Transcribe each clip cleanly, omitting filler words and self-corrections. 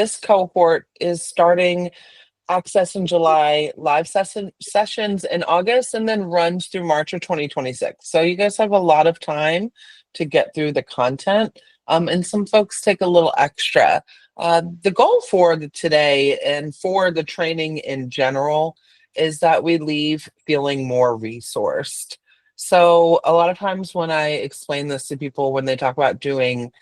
This cohort is starting access in July, live sessions in August, and then runs through March of 2026. So you guys have a lot of time to get through the content. And some folks take a little extra. The goal for today and for the training in general is that we leave feeling more resourced. So a lot of times when I explain this to people when they talk about doing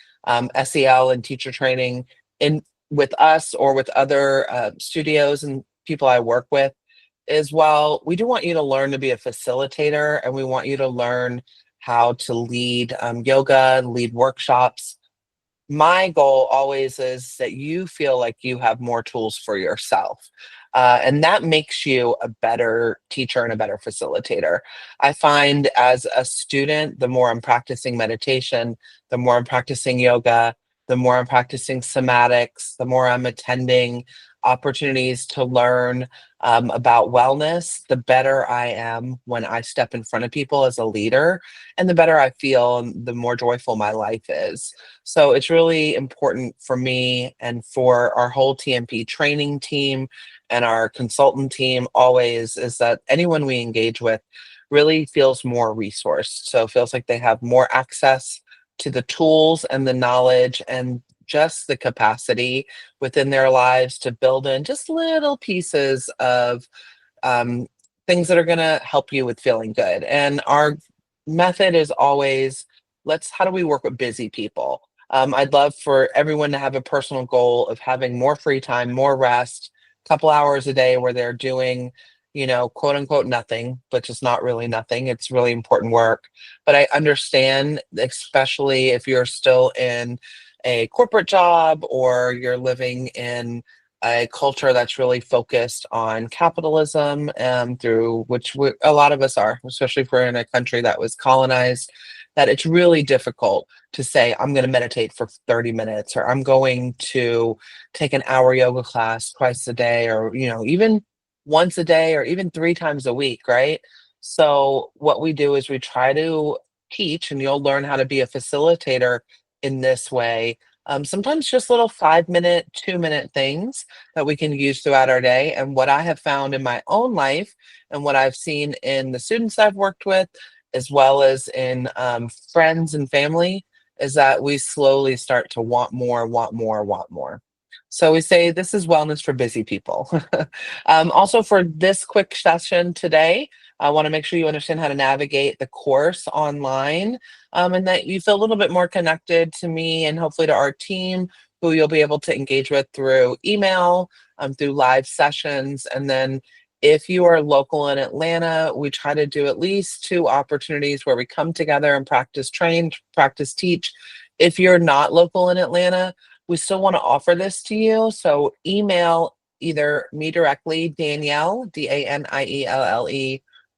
SEL and teacher training in with us or with other studios and people I work with is, well, we do want you to learn to be a facilitator, and we want you to learn how to lead yoga, lead workshops. My goal always is that you feel like you have more tools for yourself. And that makes you a better teacher and a better facilitator. I find as a student, the more I'm practicing meditation, the more I'm practicing yoga, the more I'm practicing somatics, the more I'm attending opportunities to learn about wellness, the better I am when I step in front of people as a leader, and the better I feel, and the more joyful my life is. So it's really important for me and for our whole TMP training team and our consultant team always is that anyone we engage with really feels more resourced. So feels like they have more access to the tools and the knowledge and just the capacity within their lives to build in just little pieces of um, things that are going to help you with feeling good. And our method is always, how do we work with busy people? I'd love for everyone to have a personal goal of having more free time, more rest, couple hours a day where they're doing, quote unquote nothing, but just not really nothing. It's really important work. But I understand, especially if you're still in a corporate job or you're living in a culture that's really focused on capitalism, through which a lot of us are, especially if we're in a country that was colonized, that it's really difficult to say, I'm going to meditate for 30 minutes, or I'm going to take an hour yoga class twice a day, or, even once a day, or even 3 times a week, right? So what we do is we try to teach, and you'll learn how to be a facilitator in this way. Sometimes just little 5 minute, 2 minute things that we can use throughout our day. And what I have found in my own life and what I've seen in the students I've worked with, as well as in friends and family, is that we slowly start to want more, want more, want more. So we say this is wellness for busy people. Also, for this quick session today, I want to make sure you understand how to navigate the course online, and that you feel a little bit more connected to me and hopefully to our team, who you'll be able to engage with through email, through live sessions. And then if you are local in Atlanta, we try to do at least 2 opportunities where we come together and practice train, practice teach. If you're not local in Atlanta, we still want to offer this to you. So email either me directly, Danielle, Danielle,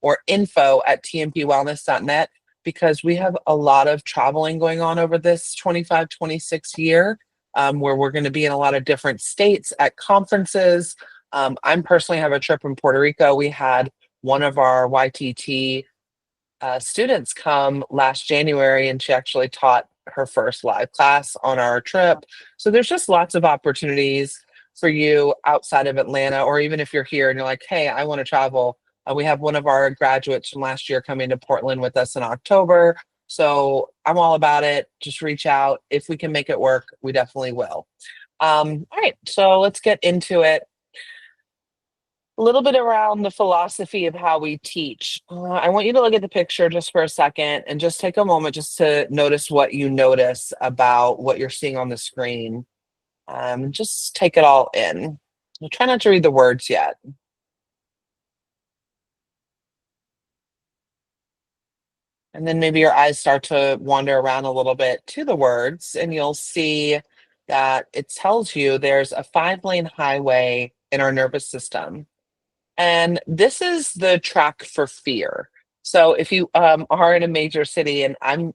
or info@tmpwellness.net, because we have a lot of traveling going on over this 25-26 year, where we're going to be in a lot of different states at conferences. I'm personally have a trip in Puerto Rico. We had one of our YTT students come last January, and she actually taught her first live class on our trip. So there's just lots of opportunities for you outside of Atlanta, or even if you're here and you're like, hey, I want to travel. We have one of our graduates from last year coming to Portland with us in October. So I'm all about it. Just reach out. If we can make it work, we definitely will. All right, so let's get into it. A little bit around the philosophy of how we teach. I want you to look at the picture just for a second and just take a moment just to notice what you notice about what you're seeing on the screen. Just take it all in. Try not to read the words yet. And then maybe your eyes start to wander around a little bit to the words, and you'll see that it tells you there's a 5-lane highway in our nervous system. And this is the track for fear. So if you are in a major city, and I'm,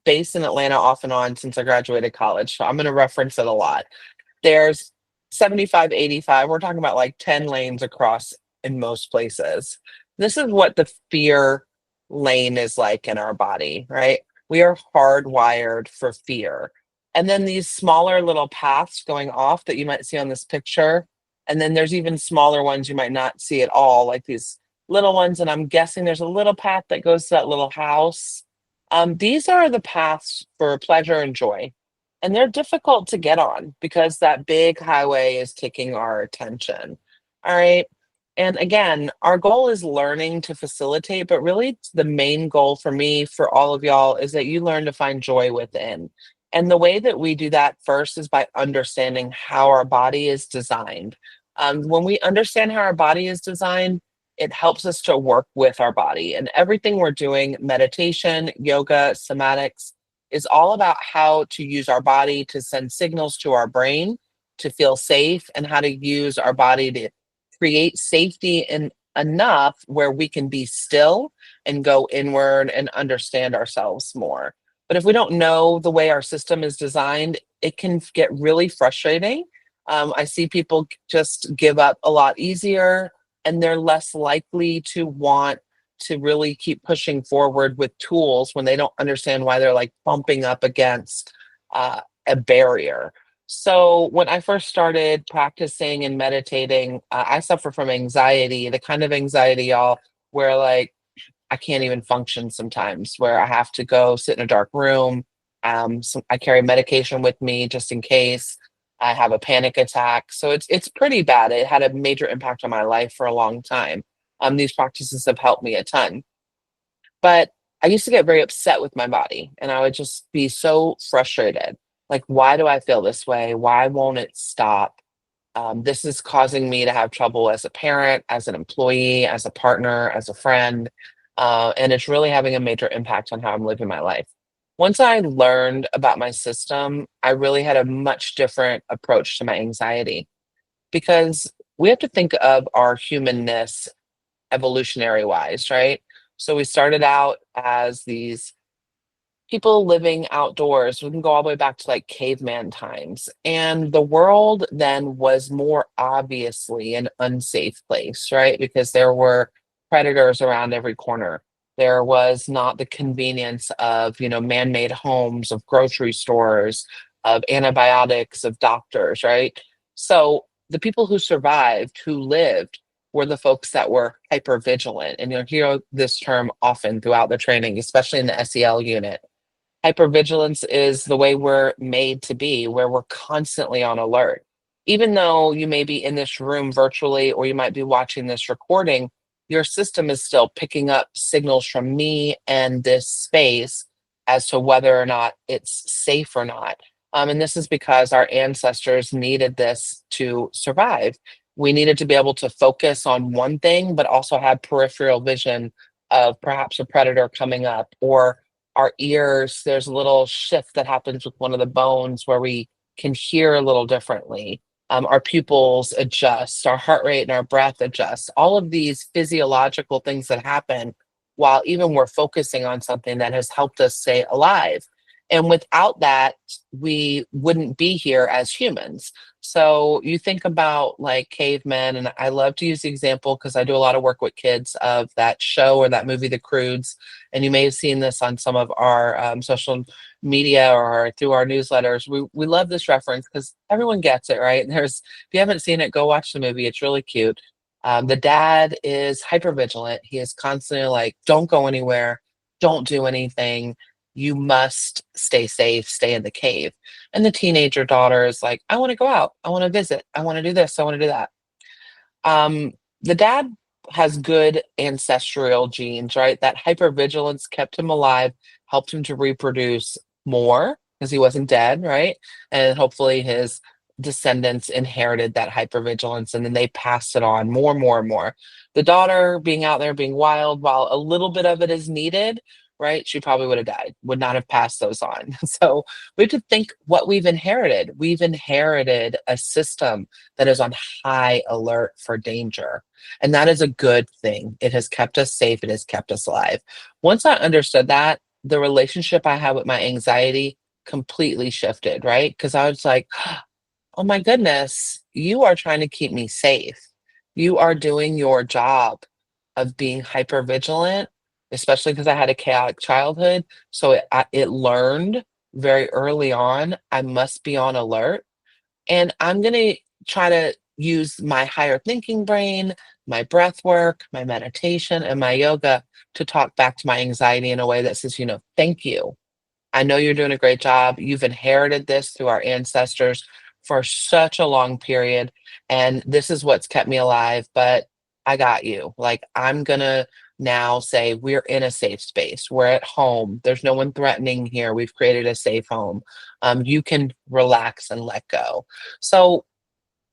based in Atlanta off and on since I graduated college, so I'm going to reference it a lot. There's 75, 85. We're talking about like 10 lanes across in most places. This is what the fear lane is like in our body, right? We are hardwired for fear. And then these smaller little paths going off that you might see on this picture. And then there's even smaller ones you might not see at all, like these little ones. And I'm guessing there's a little path that goes to that little house. These are the paths for pleasure and joy. And they're difficult to get on because that big highway is taking our attention. All right. And again, our goal is learning to facilitate, but really the main goal for me, for all of y'all, is that you learn to find joy within. And the way that we do that first is by understanding how our body is designed. When we understand how our body is designed, it helps us to work with our body. And everything we're doing, meditation, yoga, somatics, is all about how to use our body to send signals to our brain to feel safe and how to use our body to create safety in enough where we can be still and go inward and understand ourselves more. But if we don't know the way our system is designed, it can get really frustrating. I see people just give up a lot easier, and they're less likely to want to really keep pushing forward with tools when they don't understand why they're like bumping up against a barrier. So when I first started practicing and meditating, I suffer from anxiety, the kind of anxiety, y'all, where like I can't even function sometimes, where I have to go sit in a dark room. So I carry medication with me just in case I have a panic attack. So it's pretty bad. It had a major impact on my life for a long time. These practices have helped me a ton. But I used to get very upset with my body and I would just be so frustrated. Like, why do I feel this way? Why won't it stop? This is causing me to have trouble as a parent, as an employee, as a partner, as a friend. And it's really having a major impact on how I'm living my life. Once I learned about my system, I really had a much different approach to my anxiety because we have to think of our humanness evolutionary wise, right? So we started out as these people living outdoors. We can go all the way back to like caveman times. And the world then was more obviously an unsafe place, right? Because there were predators around every corner. There was not the convenience of, man-made homes, of grocery stores, of antibiotics, of doctors, right? So the people who survived, who lived, were the folks that were hyper vigilant. And you'll hear this term often throughout the training, especially in the SEL unit. Hypervigilance is the way we're made to be, where we're constantly on alert. Even though you may be in this room virtually or you might be watching this recording, your system is still picking up signals from me and this space as to whether or not it's safe or not. And this is because our ancestors needed this to survive. We needed to be able to focus on one thing, but also have peripheral vision of perhaps a predator coming up, or our ears, there's a little shift that happens with one of the bones where we can hear a little differently. Our pupils adjust, our heart rate and our breath adjust. All of these physiological things that happen while even we're focusing on something that has helped us stay alive. And without that, we wouldn't be here as humans. So you think about like cavemen, and I love to use the example because I do a lot of work with kids of that show or that movie, The Croods. And you may have seen this on some of our social media or through our newsletters. We love this reference because everyone gets it, right? If you haven't seen it, go watch the movie. It's really cute. The dad is hyper vigilant. He is constantly like, don't go anywhere, don't do anything. You must stay safe, stay in the cave. And the teenager daughter is like, I want to go out. I want to visit. I want to do this. I want to do that. Um, the dad has good ancestral genes, right? That hypervigilance kept him alive, helped him to reproduce more because he wasn't dead, right? And hopefully his descendants inherited that hypervigilance and then they passed it on more, more, and more. The daughter being out there being wild, while a little bit of it is needed, right? She probably would have died, would not have passed those on. So we have to think what we've inherited. We've inherited a system that is on high alert for danger. And that is a good thing. It has kept us safe. It has kept us alive. Once I understood that, the relationship I had with my anxiety completely shifted, right? Because I was like, oh my goodness, you are trying to keep me safe. You are doing your job of being hyper vigilant, especially because I had a chaotic childhood. So it learned very early on, I must be on alert. And I'm going to try to use my higher thinking brain, my breath work, my meditation, and my yoga to talk back to my anxiety in a way that says, thank you. I know you're doing a great job. You've inherited this through our ancestors for such a long period, and this is what's kept me alive, but I got you. Like, I'm gonna now say we're in a safe space. We're at home. There's no one threatening here. We've created a safe home. You can relax and let go. So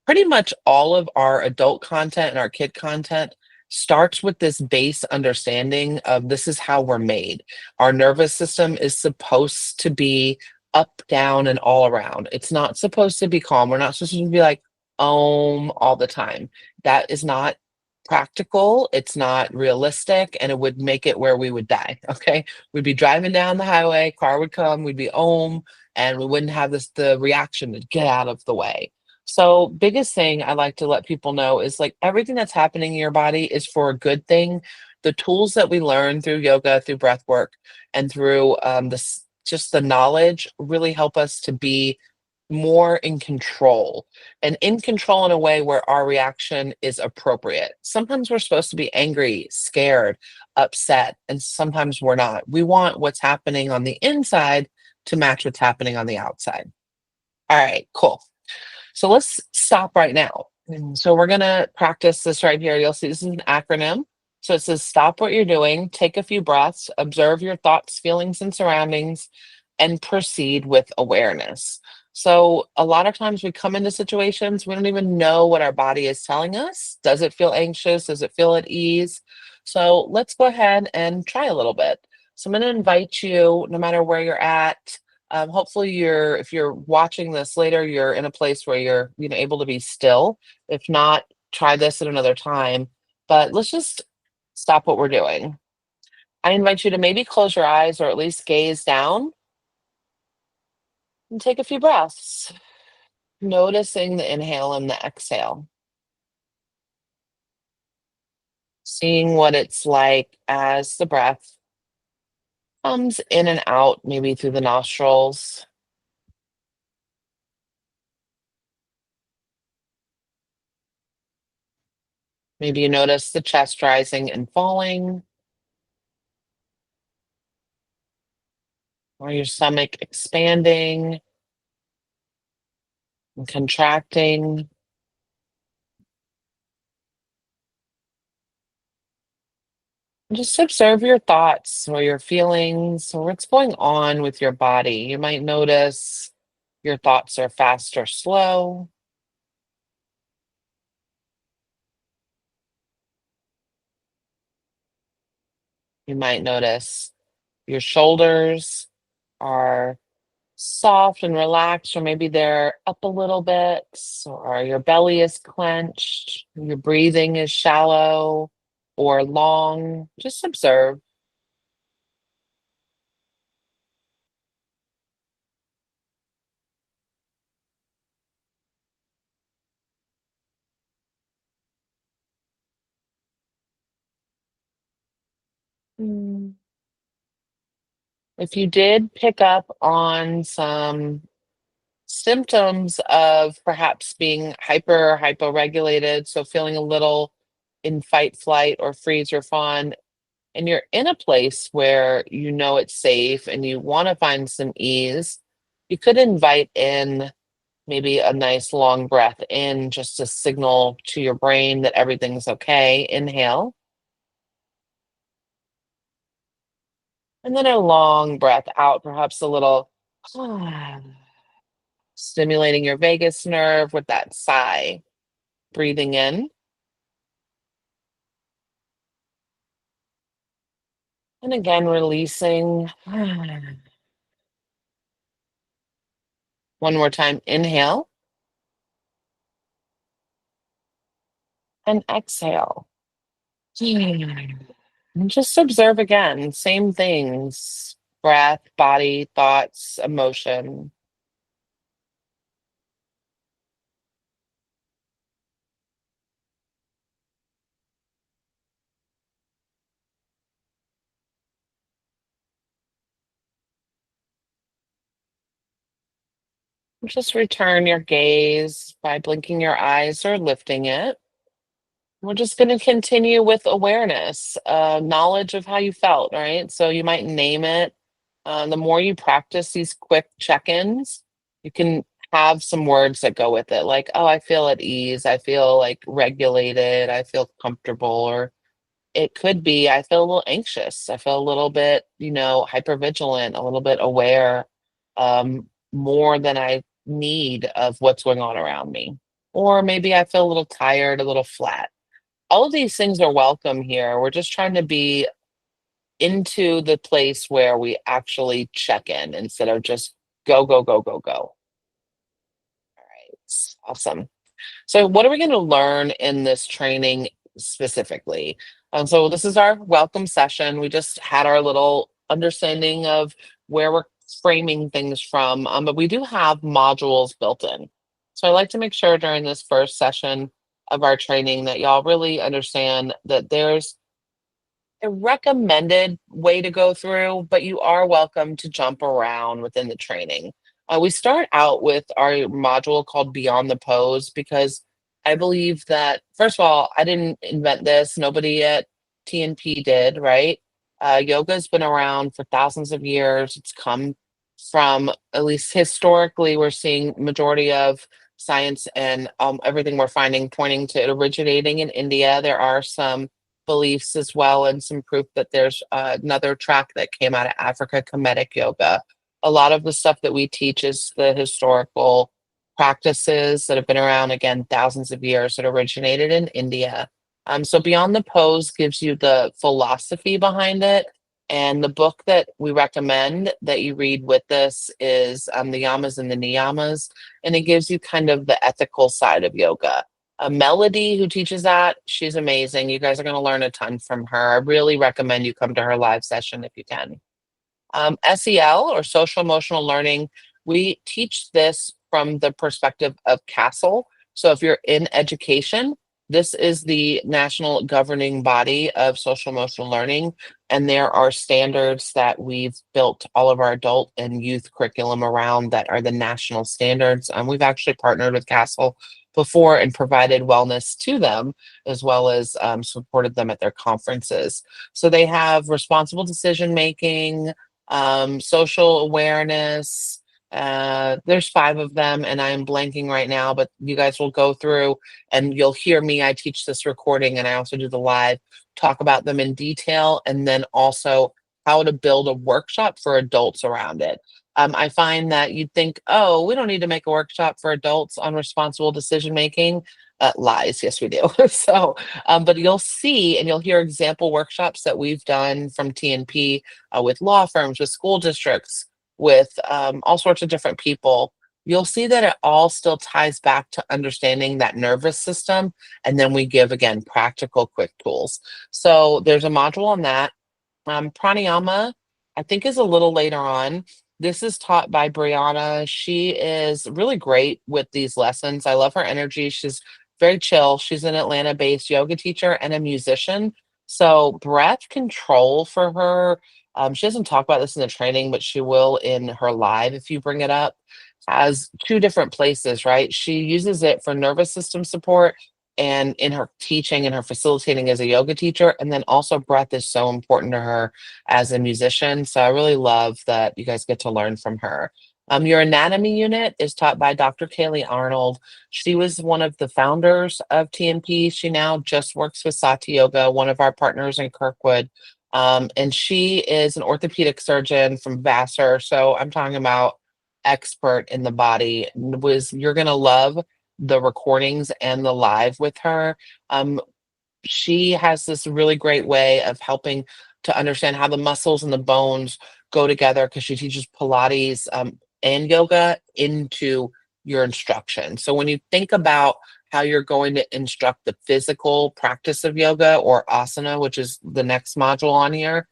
pretty much all of our adult content and our kid content starts with this base understanding of this is how we're made. Our nervous system is supposed to be up, down, and all around. It's not supposed to be calm. We're not supposed to be like all the time. That is not practical. It's not realistic, and it would make it where we would die. Okay. We'd be driving down the highway, car would come, we'd be and we wouldn't have the reaction to get out of the way. So, biggest thing I like to let people know is like everything that's happening in your body is for a good thing. The tools that we learn through yoga, through breath work, and through just the knowledge really help us to be more in control and in control in a way where our reaction is appropriate. Sometimes we're supposed to be angry, scared, upset, and sometimes we're not. We want what's happening on the inside to match what's happening on the outside. All right, cool. So let's stop right now. So we're going to practice this right here. You'll see this is an acronym. So it says stop what you're doing, take a few breaths, observe your thoughts, feelings, and surroundings, and proceed with awareness. So a lot of times we come into situations, we don't even know what our body is telling us. Does it feel anxious? Does it feel at ease? So let's go ahead and try a little bit. So I'm going to invite you, no matter where you're at, hopefully if you're watching this later, you're in a place where you're, able to be still. If not, try this at another time. But let's just stop what we're doing. I invite you to maybe close your eyes or at least gaze down and take a few breaths, noticing the inhale and the exhale, seeing what it's like as the breath comes in and out, maybe through the nostrils. Maybe you notice the chest rising and falling, or your stomach expanding and contracting. Just observe your thoughts or your feelings or what's going on with your body. You might notice your thoughts are fast or slow. You might notice your shoulders are soft and relaxed, or maybe they're up a little bit, or your belly is clenched, your breathing is shallow or long. Just observe. Mm. If you did pick up on some symptoms of perhaps being hyper or hyporegulated, so feeling a little in fight, flight, or freeze or fawn, and you're in a place where you know it's safe and you want to find some ease, you could invite in maybe a nice long breath in just to signal to your brain that everything's okay. Inhale, and then a long breath out, perhaps a little stimulating your vagus nerve with that sigh. Breathing in. And again, releasing. One more time. Inhale and exhale. And just observe again. Same things: breath, body, thoughts, emotion. Just return your gaze by blinking your eyes or lifting it. We're just going to continue with awareness, knowledge of how you felt, right? So you might name it. The more you practice these quick check ins, you can have some words that go with it, like, oh, I feel at ease. I feel like regulated. I feel comfortable. Or it could be, I feel a little anxious. I feel a little bit, hypervigilant, a little bit aware, more than I need of what's going on around me. Or maybe I feel a little tired, a little flat. All of these things are welcome here. We're just trying to be into the place where we actually check in instead of just go, go, go, go, go. Awesome. So, what are we going to learn in this training specifically? So, this is our welcome session. We just had our little understanding of where we're framing things from, but we do have modules built in. So, I like to make sure during this first session of our training that y'all really understand that there's a recommended way to go through, but you are welcome to jump around within the training. We start out with our module called Beyond the Pose because I believe that, first of all, I didn't invent this. Nobody at TNP did, right? Yoga's been around for thousands of years. It's come from, at least historically, we're seeing majority of science and everything we're finding pointing to it originating in India. There are some beliefs as well and some proof that there's another track that came out of Africa, Kemetic yoga. A lot of the stuff that we teach is the historical practices that have been around again thousands of years that originated in India. So Beyond the Pose gives you the philosophy behind it. And the book that we recommend that you read with this is The Yamas and the Niyamas. And it gives you kind of the ethical side of yoga. Melody, who teaches that, she's amazing. You guys are going to learn a ton from her. I really recommend you come to her live session if you can. SEL, or social emotional learning, we teach this from the perspective of CASTLE. So if you're in education, this is the national governing body of social emotional learning. And there are standards that we've built all of our adult and youth curriculum around that are the national standards. We've actually partnered with CASTLE before and provided wellness to them, as well as supported them at their conferences. So they have responsible decision making, social awareness. There's 5 of them, and I am blanking right now, but you guys will go through and you'll hear me. I teach this recording and I also do the live, talk about them in detail, and then also how to build a workshop for adults around it. I find that you'd think, oh, we don't need to make a workshop for adults on responsible decision making. Lies. Yes, we do. But you'll see and you'll hear example workshops that we've done from TNP with law firms, with school districts, with all sorts of different people. You'll see that it all still ties back to understanding that nervous system. And then we give, again, practical, quick tools. So there's a module on that. Pranayama, I think, is a little later on. This is taught by Brianna. She is really great with these lessons. I love her energy. She's very chill. She's an Atlanta-based yoga teacher and a musician. So breath control for her. She doesn't talk about this in the training, but she will in her live if you bring it up. Has 2 different places, right? She uses it for nervous system support and in her teaching and her facilitating as a yoga teacher. And then also breath is so important to her as a musician. So I really love that you guys get to learn from her. Your anatomy unit is taught by Dr. Kaylee Arnold. She was one of the founders of TNP. She now just works with Sati Yoga, one of our partners in Kirkwood. And she is an orthopedic surgeon from Vassar. So I'm talking about expert in the body. You're gonna love the recordings and the live with her. She has this really great way of helping to understand how the muscles and the bones go together because she teaches Pilates and yoga into your instruction. So when you think about how you're going to instruct the physical practice of yoga or asana, which is the next module on here,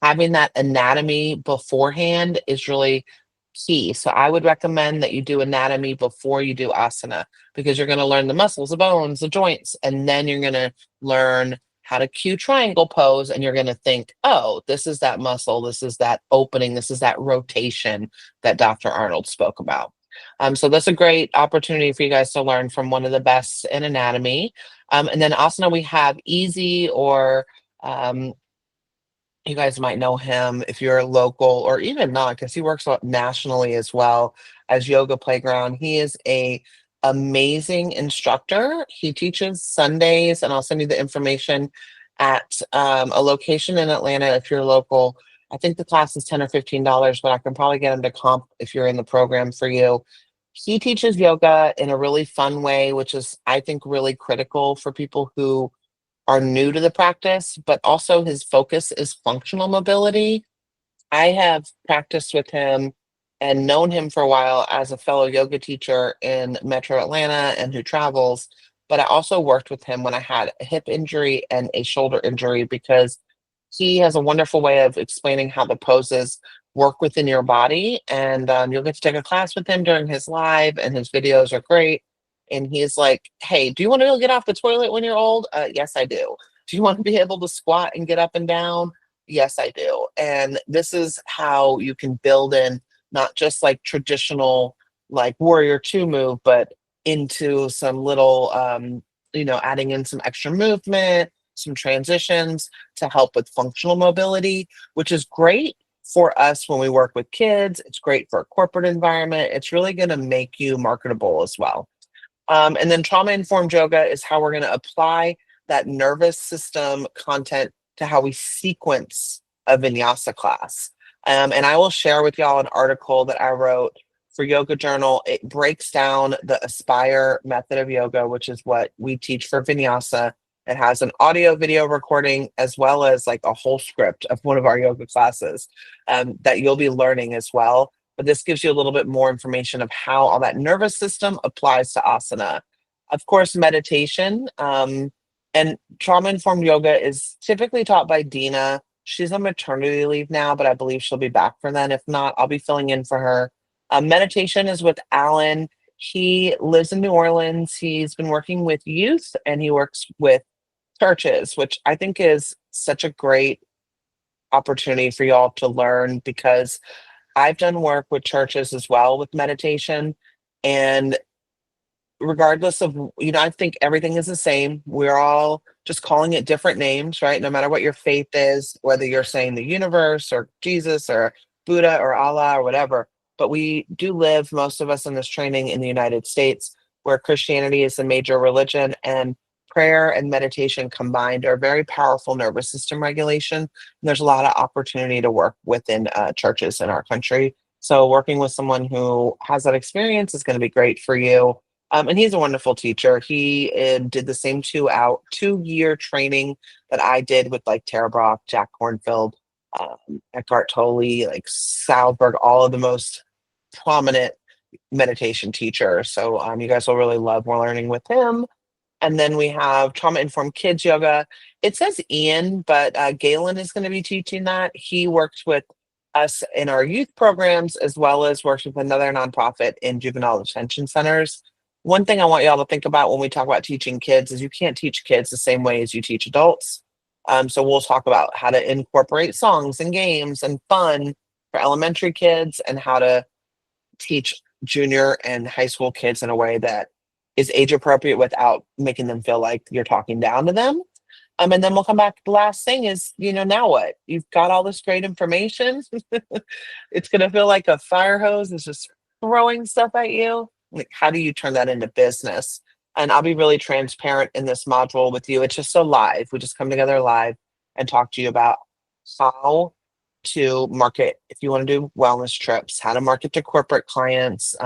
having that anatomy beforehand is really key. So I would recommend that you do anatomy before you do asana because you're going to learn the muscles, the bones, the joints, and then you're going to learn how to cue triangle pose. And you're going to think, oh, this is that muscle, this is that opening, this is that rotation that Dr. Arnold spoke about. So that's a great opportunity for you guys to learn from one of the best in anatomy. And then asana, we have easy or um, you guys might know him if you're local or even not, because he works nationally as well as Yoga Playground. He is a amazing instructor. He teaches Sundays, and I'll send you the information at a location in Atlanta if you're local. I think the class is $10 or $15, but I can probably get him to comp if you're in the program for you. He teaches yoga in a really fun way, which is, I think, really critical for people who are new to the practice, but also his focus is functional mobility. I have practiced with him and known him for a while as a fellow yoga teacher in Metro Atlanta and who travels. But I also worked with him when I had a hip injury and a shoulder injury because he has a wonderful way of explaining how the poses work within your body. And you'll get to take a class with him during his live, and his videos are great. And he's like, hey, do you want to be able to get off the toilet when you're old? Yes, I do. Do you want to be able to squat and get up and down? Yes, I do. And this is how you can build in not just like traditional, like warrior two move, but into some little, adding in some extra movement, some transitions to help with functional mobility, which is great for us when we work with kids. It's great for a corporate environment. It's really going to make you marketable as well. And then trauma informed yoga is how we're going to apply that nervous system content to how we sequence a vinyasa class. And I will share with y'all an article that I wrote for Yoga Journal. It breaks down the Aspire method of yoga, which is what we teach for vinyasa. It has an audio video recording as well as like a whole script of one of our yoga classes that you'll be learning as well. But this gives you a little bit more information of how all that nervous system applies to asana. Of course, meditation and trauma informed yoga is typically taught by Dina. She's on maternity leave now, but I believe she'll be back for then. If not, I'll be filling in for her. Meditation is with Alan. He lives in New Orleans. He's been working with youth and he works with churches, which I think is such a great opportunity for y'all to learn because I've done work with churches as well with meditation. And regardless of, I think everything is the same. We're all just calling it different names, right? No matter what your faith is, whether you're saying the universe or Jesus or Buddha or Allah or whatever. But we do live, most of us in this training in the United States, where Christianity is the major religion and prayer and meditation combined are very powerful nervous system regulation. And there's a lot of opportunity to work within churches in our country. So working with someone who has that experience is going to be great for you. And he's a wonderful teacher. He did the same 2-year training that I did with like Tara Brock, Jack Kornfield, Eckhart Tolle, like Salberg, all of the most prominent meditation teachers. So you guys will really love more learning with him. And then we have trauma informed kids yoga. It says Ian, but Galen is going to be teaching that. He works with us in our youth programs as well as works with another nonprofit in juvenile detention centers. One thing I want y'all to think about when we talk about teaching kids is you can't teach kids the same way as you teach adults. So we'll talk about how to incorporate songs and games and fun for elementary kids and how to teach junior and high school kids in a way that is age appropriate without making them feel like you're talking down to them. And then we'll come back. The last thing is, now what? You've got all this great information. It's going to feel like a fire hose is just throwing stuff at you. Like, how do you turn that into business? And I'll be really transparent in this module with you. It's just so live. We just come together live and talk to you about how to market if you want to do wellness trips, how to market to corporate clients,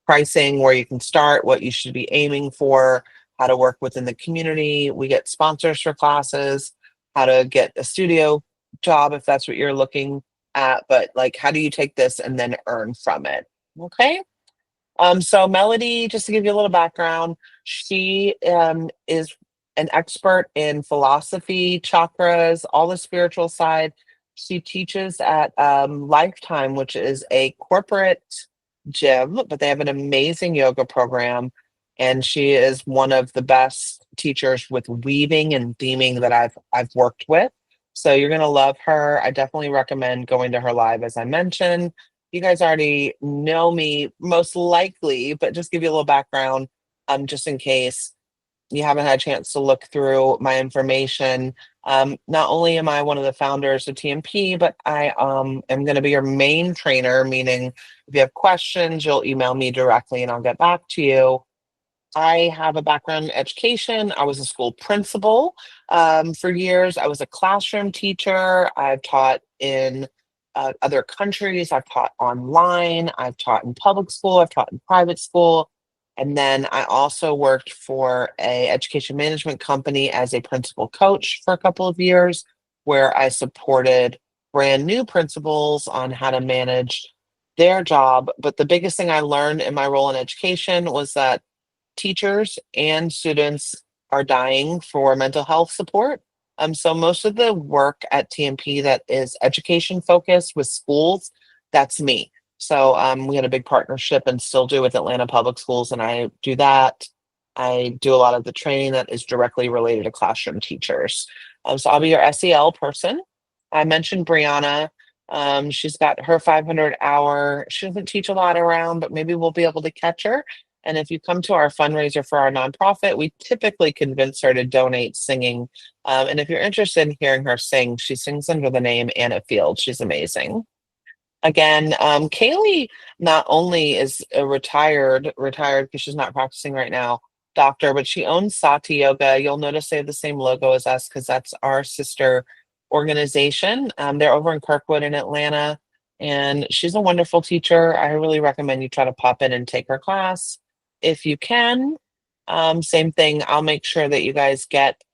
pricing, where you can start, what you should be aiming for, how to work within the community. We get sponsors for classes, how to get a studio job if that's what you're looking at, but like, how do you take this and then earn from it? Okay. So Melody, just to give you a little background, she is an expert in philosophy, chakras, all the spiritual side. She teaches at Lifetime, which is a corporate gym, but they have an amazing yoga program. And she is one of the best teachers with weaving and theming that I've worked with. So you're gonna love her. I definitely recommend going to her live, as I mentioned. you guys already know me most likely, but just give you a little background, just in case you haven't had a chance to look through my information. Not only am I one of the founders of TMP, but I am going to be your main trainer, meaning if you have questions, you'll email me directly and I'll get back to you. I have a background in education. I was a school principal for years. I was a classroom teacher. I've taught in other countries. I've taught online. I've taught in public school. I've taught in private school. And then I also worked for a education management company as a principal coach for a couple of years, where I supported brand new principals on how to manage their job. But the biggest thing I learned in my role in education was that teachers and students are dying for mental health support. So most of the work at TMP that is education focused with schools, that's me. So we had a big partnership and still do with Atlanta Public Schools, and I do that. I do a lot of the training that is directly related to classroom teachers. So I'll be your SEL person. I mentioned Brianna. She's got her 500 hour. She doesn't teach a lot around, but maybe we'll be able to catch her. And if you come to our fundraiser for our nonprofit, we typically convince her to donate singing. And if you're interested in hearing her sing, she sings under the name Anna Field. She's amazing. Again, Kaylee not only is a retired because she's not practicing right now, doctor, but she owns Sati Yoga. You'll notice they have the same logo as us because that's our sister organization. They're over in Kirkwood in Atlanta, and she's a wonderful teacher. I really recommend you try to pop in and take her class if you can. Same thing, I'll make sure that you guys get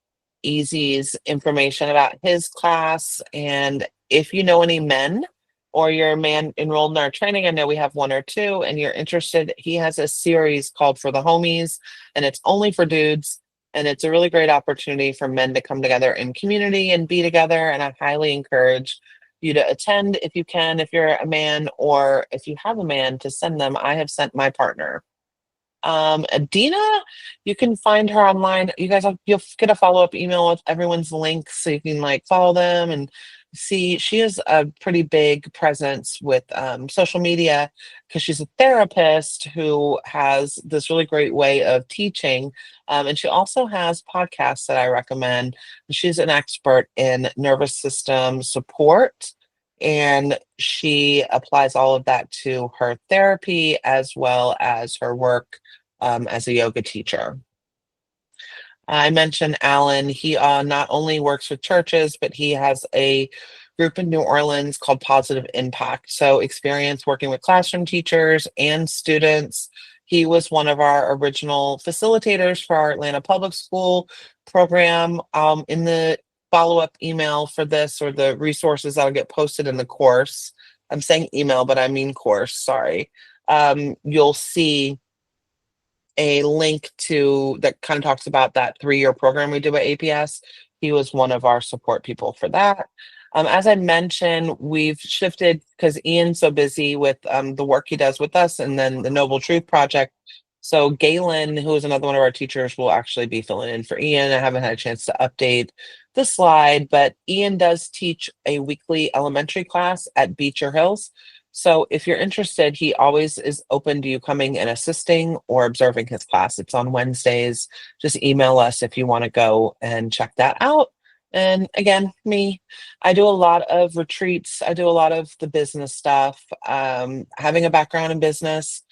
Easy's information about his class. And if you know any men or you're a man enrolled in our training, I know we have one or two, and you're interested, he has a series called For the Homies, and it's only for dudes. And it's a really great opportunity for men to come together in community and be together. And I highly encourage you to attend if you can, if you're a man, or if you have a man, to send them. I have sent my partner. Adina, you can find her online. You'll get a follow-up email with everyone's links so you can like follow them and see. She has a pretty big presence with social media because she's a therapist who has this really great way of teaching. And she also has podcasts that I recommend. She's an expert in nervous system support, and she applies all of that to her therapy as well as her work as a yoga teacher. I mentioned Alan. He not only works with churches, but he has a group in New Orleans called Positive Impact. So, experience working with classroom teachers and students. He was one of our original facilitators for our Atlanta Public School program. In the follow-up email for this, or the resources that'll get posted in the course, I'm saying email, but I mean course, sorry. You'll see a link to that kind of talks about that 3-year program we did with APS. He was one of our support people for that. As I mentioned, we've shifted because Ian's so busy with the work he does with us and then the Noble Truth Project. So Galen, who is another one of our teachers, will actually be filling in for Ian. I haven't had a chance to update the slide, but Ian does teach a weekly elementary class at Beecher Hills. So if you're interested, he always is open to you coming and assisting or observing his class. It's on Wednesdays. Just email us if you want to go and check that out. And again, me, I do a lot of retreats. I do a lot of the business stuff. Having a background in business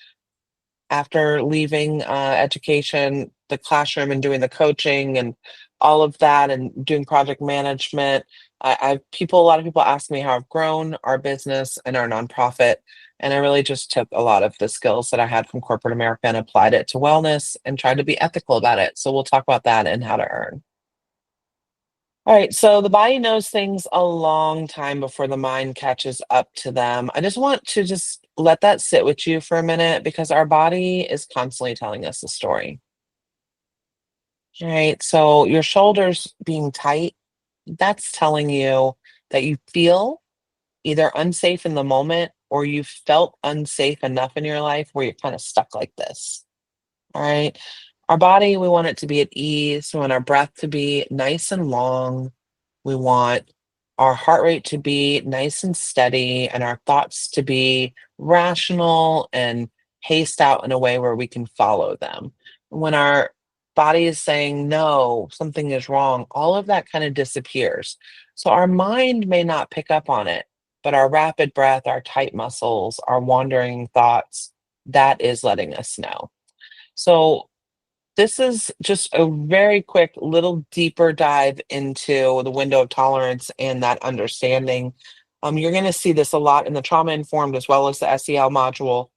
after leaving education, the classroom, and doing the coaching and all of that, and doing project management. A lot of people ask me how I've grown our business and our nonprofit, and I really just took a lot of the skills that I had from corporate America and applied it to wellness and tried to be ethical about it. So we'll talk about that and how to earn. All right, so the body knows things a long time before the mind catches up to them. I just want to just let that sit with you for a minute because our body is constantly telling us a story. All right, so your shoulders being tight, that's telling you that you feel either unsafe in the moment or you felt unsafe enough in your life where you're kind of stuck like this. All right. Our body, we want it to be at ease. We want our breath to be nice and long. We want our heart rate to be nice and steady, and our thoughts to be rational and paced out in a way where we can follow them. When our body is saying, no, something is wrong, all of that kind of disappears. So our mind may not pick up on it, but our rapid breath, our tight muscles, our wandering thoughts, that is letting us know. So this is just a very quick little deeper dive into the window of tolerance and that understanding. You're going to see this a lot in the trauma informed as well as the SEL module.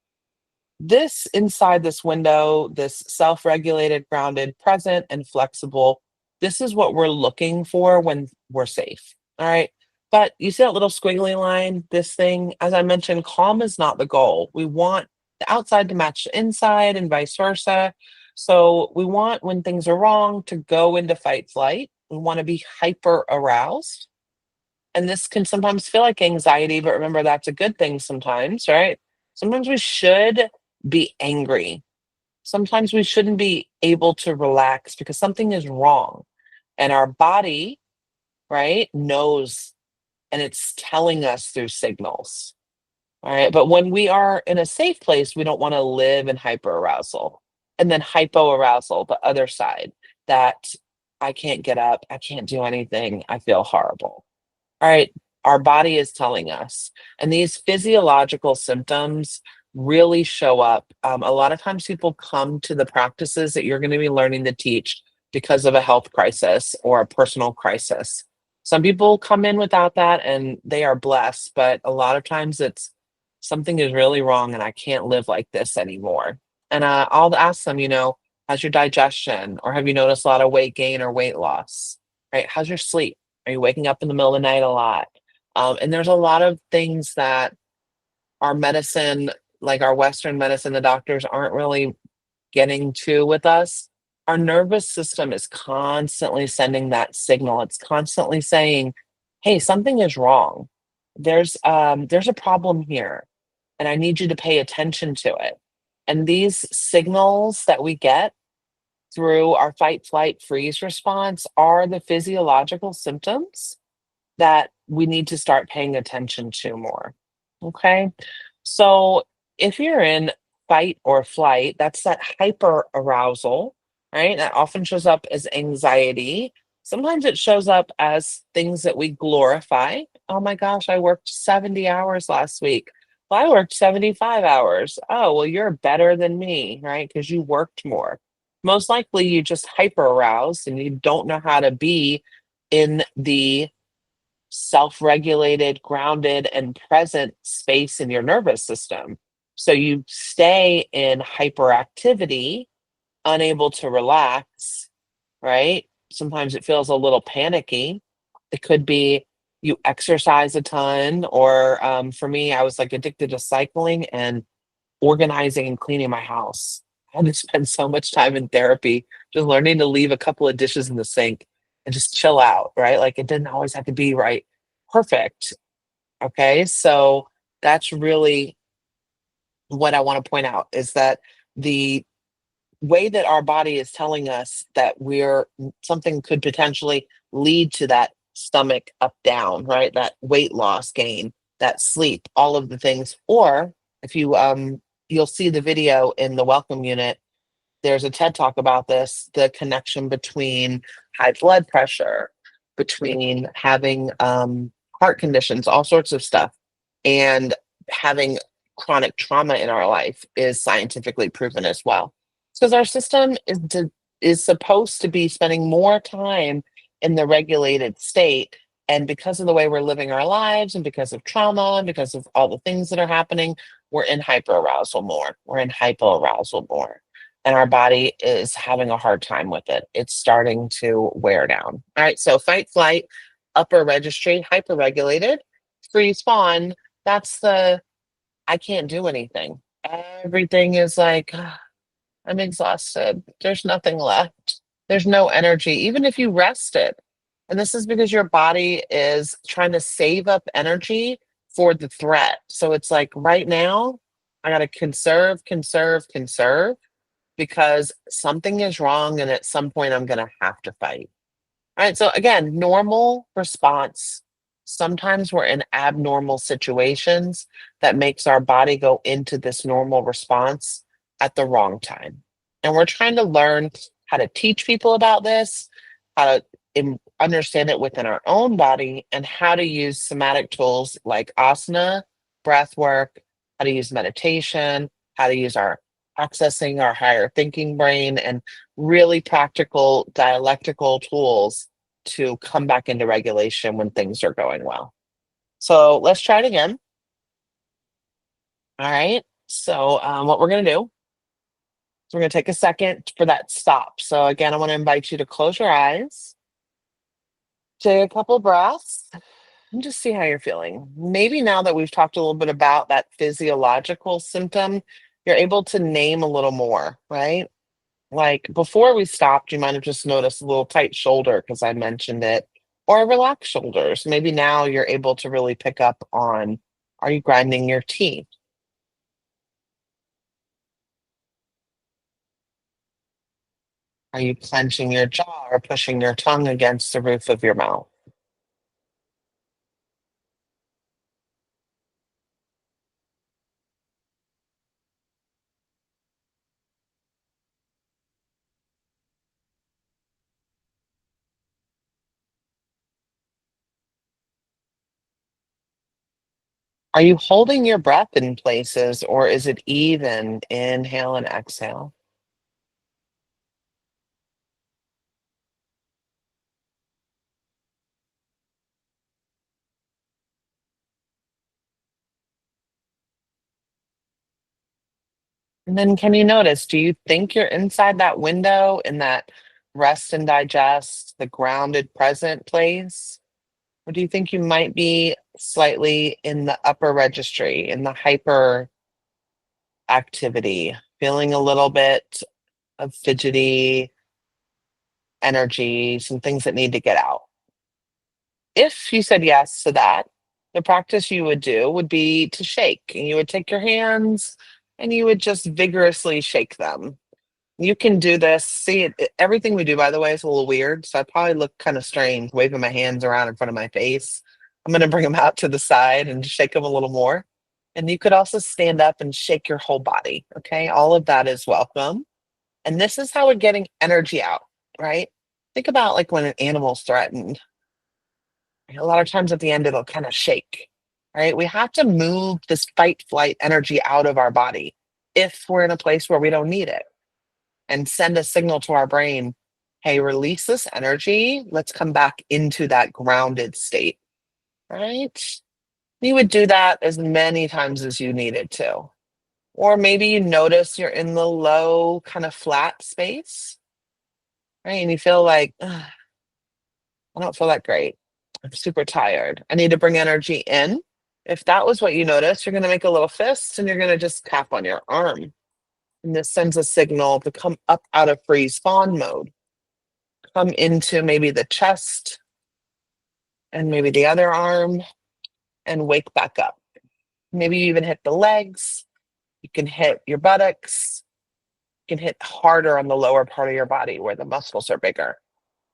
This inside this window, this self regulated, grounded, present, and flexible, this is what we're looking for when we're safe. All right. But you see that little squiggly line, this thing, as I mentioned, calm is not the goal. We want the outside to match the inside and vice versa. So we want when things are wrong to go into fight flight. We want to be hyper aroused. And this can sometimes feel like anxiety, but remember that's a good thing sometimes, right? Sometimes we should be angry. Sometimes we shouldn't be able to relax because something is wrong. And our body, right, knows and it's telling us through signals. All right. But when we are in a safe place, we don't want to live in hyperarousal. And then hypoarousal, the other side, that I can't get up, I can't do anything, I feel horrible. All right, our body is telling us. And these physiological symptoms really show up. A lot of times people come to the practices that you're going to be learning to teach because of a health crisis or a personal crisis. Some people come in without that and they are blessed, but a lot of times it's something is really wrong and I can't live like this anymore. And I'll ask them, how's your digestion? Or have you noticed a lot of weight gain or weight loss? Right? How's your sleep? Are you waking up in the middle of the night a lot? And there's a lot of things that our medicine, like our Western medicine, the doctors aren't really getting to with us. Our nervous system is constantly sending that signal. It's constantly saying, "Hey, something is wrong. There's a problem here, and I need you to pay attention to it." And these signals that we get through our fight, flight, freeze response are the physiological symptoms that we need to start paying attention to more. Okay. So if you're in fight or flight, that's that hyper arousal, right? That often shows up as anxiety. Sometimes it shows up as things that we glorify. Oh my gosh, I worked 70 hours last week. Well, I worked 75 hours. Oh, well, you're better than me, right? Because you worked more. Most likely you just hyper aroused and you don't know how to be in the self-regulated, grounded, and present space in your nervous system. So you stay in hyperactivity, unable to relax, right? Sometimes it feels a little panicky. It could be you exercise a ton, or for me, I was like addicted to cycling and organizing and cleaning my house. I had to spend so much time in therapy just learning to leave a couple of dishes in the sink and just chill out, right? Like it didn't always have to be right perfect. Okay. So that's really what I want to point out is that the way that our body is telling us that something could potentially lead to that stomach up down, right? That weight loss gain, that sleep, all of the things. Or if you'll see the video in the welcome unit, there's a TED talk about this, the connection between high blood pressure, between having heart conditions, all sorts of stuff, and having chronic trauma in our life is scientifically proven as well. Because our system is supposed to be spending more time in the regulated state. And because of the way we're living our lives and because of trauma and because of all the things that are happening, we're in hyperarousal more. We're in hypoarousal more and our body is having a hard time with it. It's starting to wear down. All right, so fight, flight, upper registry, hyperregulated, freeze, fawn. That's the I can't do anything. Everything is like, "Ah, I'm exhausted. There's nothing left. There's no energy, even if you rested. And this is because your body is trying to save up energy for the threat. So it's like right now, I got to conserve, conserve, conserve because something is wrong and at some point I'm going to have to fight. All right. So again, normal response, Sometimes we're in abnormal situations that makes our body go into this normal response at the wrong time. And we're trying to learn how to teach people about this, how to understand it within our own body, and how to use somatic tools like asana, breath work, how to use meditation, how to use our accessing our higher thinking brain, and really practical dialectical tools to come back into regulation when things are going well. So let's try it again. All right. So what we're going to do is we're going to take a second for that stop. So again, I want to invite you to close your eyes, take a couple breaths, and just see how you're feeling. Maybe now that we've talked a little bit about that physiological symptom, you're able to name a little more, right? Like before we stopped, you might have just noticed a little tight shoulder because I mentioned it, or relaxed shoulders. Maybe now you're able to really pick up on, are you grinding your teeth? Are you clenching your jaw or pushing your tongue against the roof of your mouth? Are you holding your breath in places or is it even inhale and exhale? And then can you notice, do you think you're inside that window in that rest and digest, the grounded present place? Or do you think you might be slightly in the upper registry, in the hyper activity, feeling a little bit of fidgety energy, some things that need to get out? If you said yes to that, the practice you would do would be to shake. And you would take your hands and you would just vigorously shake them. You can do this. See, everything we do, by the way, is a little weird. So I probably look kind of strange waving my hands around in front of my face. I'm going to bring them out to the side and shake them a little more. And you could also stand up and shake your whole body. Okay. All of that is welcome. And this is how we're getting energy out, right? Think about like when an animal's threatened. A lot of times at the end, it'll kind of shake, right? We have to move this fight flight energy out of our body if we're in a place where we don't need it, and send a signal to our brain, hey, release this energy. Let's come back into that grounded state, right? You would do that as many times as you needed to. Or maybe you notice you're in the low, kind of flat space, right? And you feel like, "Ugh, I don't feel that great. I'm super tired. I need to bring energy in." If that was what you noticed, you're going to make a little fist and you're going to just tap on your arm. And this sends a signal to come up out of freeze fawn mode, come into maybe the chest and maybe the other arm, and wake back up. Maybe you even hit the legs. You can hit your buttocks. You can hit harder on the lower part of your body where the muscles are bigger.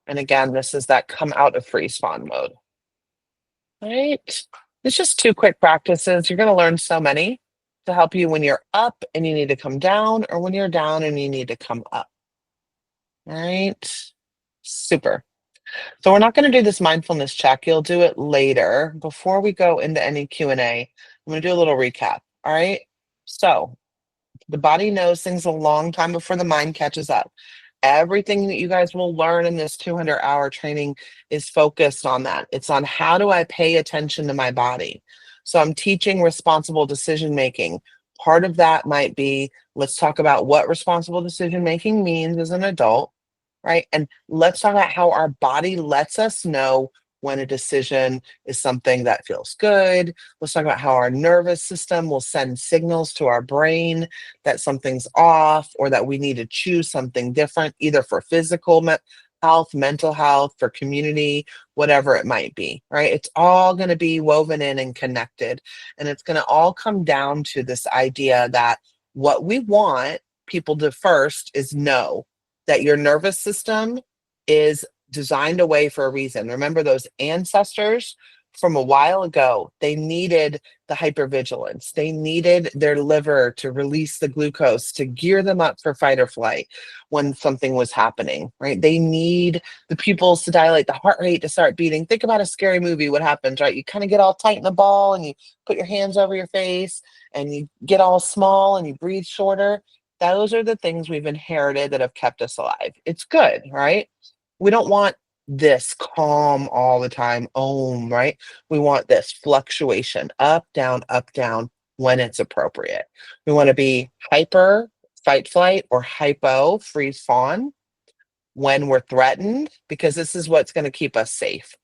And again, this is that come out of freeze fawn mode. All right. It's just two quick practices. You're going to learn so many to help you when you're up and you need to come down, or when you're down and you need to come up. All right. Super. So we're not going to do this mindfulness check. You'll do it later. Before we go into any Q&A, I'm going to do a little recap. All right. So the body knows things a long time before the mind catches up. Everything that you guys will learn in this 200-hour training is focused on that. It's on, how do I pay attention to my body? So I'm teaching responsible decision making. Part of that might be, let's talk about what responsible decision making means as an adult, right? And let's talk about how our body lets us know when a decision is something that feels good. Let's talk about how our nervous system will send signals to our brain that something's off, or that we need to choose something different, either for physical health, mental health, for community, whatever it might be, right? It's all going to be woven in and connected. And it's going to all come down to this idea that what we want people to first is know that your nervous system is designed away for a reason. Remember those ancestors from a while ago. They needed the hypervigilance. They needed their liver to release the glucose to gear them up for fight or flight when something was happening, right? They need the pupils to dilate, the heart rate to start beating. Think about a scary movie, what happens, right? You kind of get all tight in the ball and you put your hands over your face and you get all small and you breathe shorter. Those are the things we've inherited that have kept us alive. It's good, right? We don't want this calm all the time, right? We want this fluctuation, up, down when it's appropriate. We want to be hyper, fight, flight, or hypo, freeze, fawn when we're threatened, because this is what's going to keep us safe.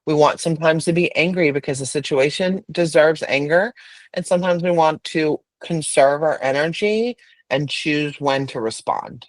We want sometimes to be angry because the situation deserves anger. And sometimes we want to conserve our energy and choose when to respond.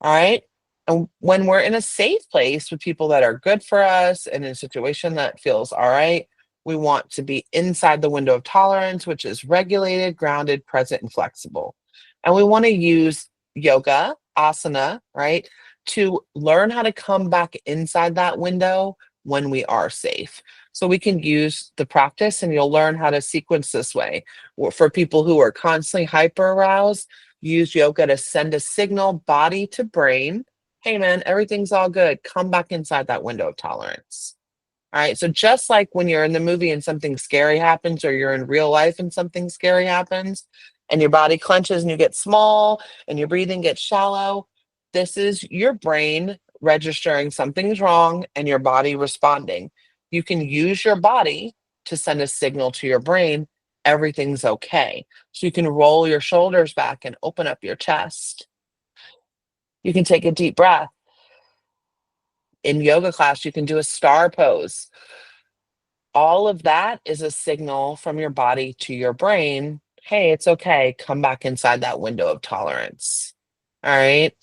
All right. And when we're in a safe place with people that are good for us and in a situation that feels all right, we want to be inside the window of tolerance, which is regulated, grounded, present, and flexible. And we want to use yoga, asana, right, to learn how to come back inside that window when we are safe. So we can use the practice and you'll learn how to sequence this way. For people who are constantly hyper aroused, use yoga to send a signal body to brain. Hey man, everything's all good. Come back inside that window of tolerance. All right. So just like when you're in the movie and something scary happens, or you're in real life and something scary happens, and your body clenches and you get small and your breathing gets shallow, this is your brain registering something's wrong and your body responding. You can use your body to send a signal to your brain, everything's okay. So you can roll your shoulders back and open up your chest. You can take a deep breath. In yoga class, you can do a star pose. All of that is a signal from your body to your brain. Hey, it's okay. Come back inside that window of tolerance. All right.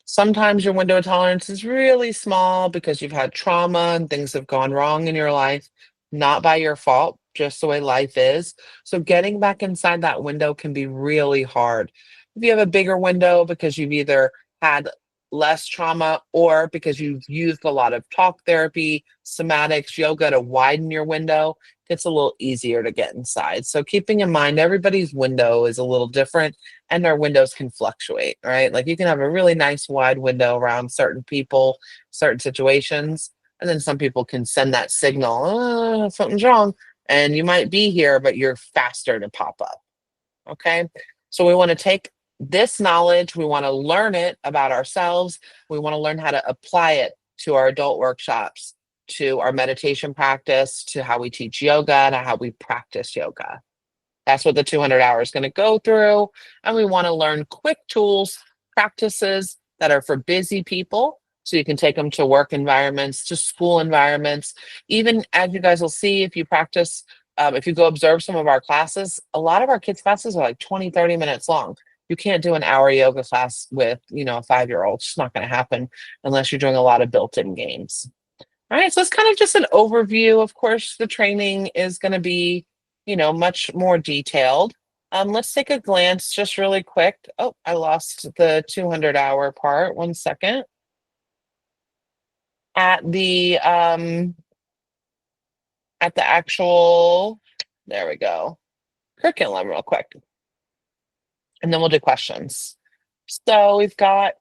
Sometimes your window of tolerance is really small because you've had trauma and things have gone wrong in your life, not by your fault, just the way life is. So getting back inside that window can be really hard. If you have a bigger window because you've either had less trauma or because you've used a lot of talk therapy, somatics, yoga to widen your window, it's a little easier to get inside. So keeping in mind everybody's window is a little different and their windows can fluctuate, right? Like you can have a really nice wide window around certain people, certain situations, and then some people can send that signal, something's wrong, and you might be here, but you're faster to pop up. Okay. So we want to take this knowledge, we want to learn it about ourselves, we want to learn how to apply it to our adult workshops, to our meditation practice, to how we teach yoga, to how we practice yoga. That's what the 200 hours is going to go through. And we want to learn quick tools, practices that are for busy people. So you can take them to work environments, to school environments. Even as you guys will see, if you practice, if you go observe some of our classes, a lot of our kids' classes are like 20, 30 minutes long. You can't do an hour yoga class with, a 5-year-old. It's just not going to happen unless you're doing a lot of built-in games. All right, so it's kind of just an overview. Of course, the training is going to be, much more detailed. Let's take a glance just really quick. Oh, I lost the 200-hour part. 1 second. At the actual, there we go, curriculum real quick. And then we'll do questions. So we've got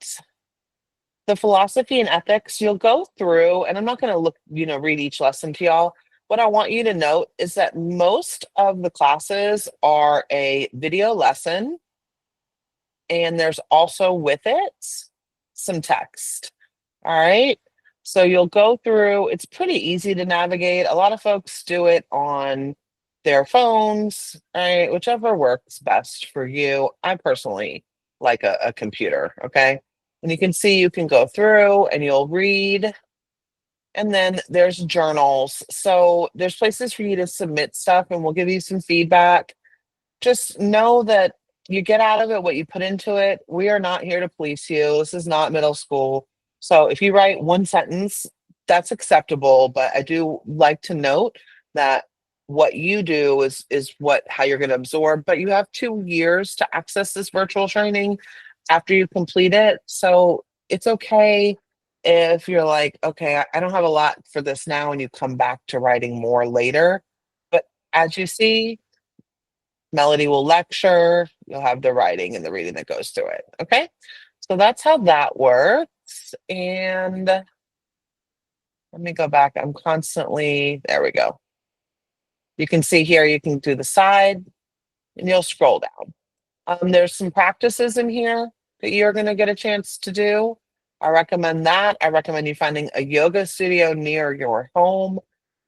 the philosophy and ethics. You'll go through, and I'm not going to read each lesson to y'all. What I want you to note is that most of the classes are a video lesson, and there's also with it some text. All right. So you'll go through, it's pretty easy to navigate. A lot of folks do it on their phones, right? Whichever works best for you. I personally like a computer. Okay. And you can see you can go through and you'll read. And then there's journals. So there's places for you to submit stuff and we'll give you some feedback. Just know that you get out of it what you put into it. We are not here to police you. This is not middle school. So if you write one sentence, that's acceptable. But I do like to note that what you do is how you're going to absorb. But you have 2 years to access this virtual training after you complete it. So it's okay if you're like, okay, I don't have a lot for this now, and you come back to writing more later. But as you see, Melody will lecture, you'll have the writing and the reading that goes through it. Okay. So that's how that works. And let me go back. I'm constantly, there we go. You can see here, you can do the side and you'll scroll down. There's some practices in here that you're going to get a chance to do. I recommend that. I recommend you finding a yoga studio near your home.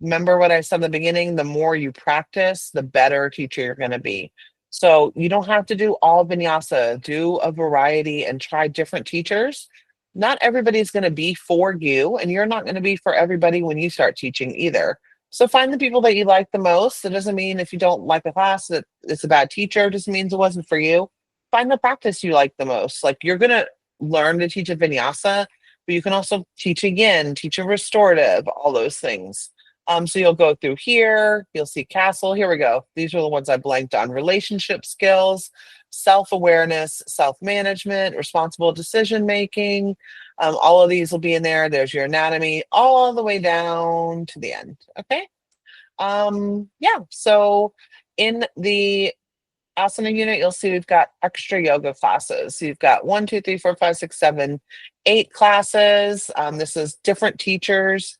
Remember what I said in the beginning, the more you practice, the better teacher you're going to be. So you don't have to do all vinyasa, do a variety and try different teachers. Not everybody's going to be for you, and you're not going to be for everybody when you start teaching either. So find the people that you like the most. That doesn't mean if you don't like the class that it's a bad teacher. It just means it wasn't for you. Find the practice you like the most. Like you're gonna learn to teach a vinyasa, but you can also teach again, teach a restorative, all those things. So you'll go through here, you'll see castle. Here we go. These are the ones I blanked on. Relationship skills, self-awareness, self-management, responsible decision making. All of these will be in there. There's your anatomy, all the way down to the end. Okay. Yeah. So in the asana unit, you'll see we've got extra yoga classes. So you've got 1, 2, 3, 4, 5, 6, 7, 8 classes. This is different teachers.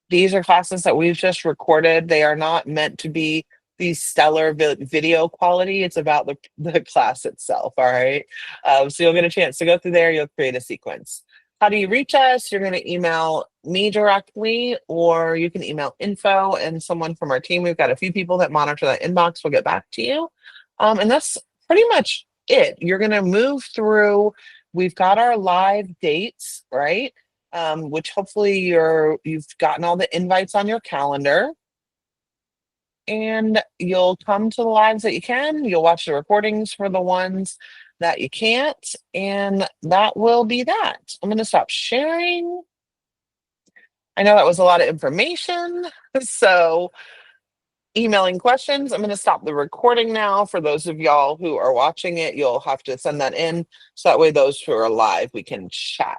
These are classes that we've just recorded. They are not meant to be the stellar video quality. It's about the class itself. All right. So you'll get a chance to go through there. You'll create a sequence. How do you reach us? You're going to email me directly, or you can email info and someone from our team. We've got a few people that monitor that inbox. We'll get back to you. And that's pretty much it. You're going to move through. We've got our live dates, right? Which hopefully you've gotten all the invites on your calendar, and you'll come to the lives that you can. You'll watch the recordings for the ones that you can't, and that will be that. I'm going to stop sharing. I know that was a lot of information, so emailing questions. I'm going to stop the recording now. For those of y'all who are watching it, you'll have to send that in, so that way those who are live, we can chat.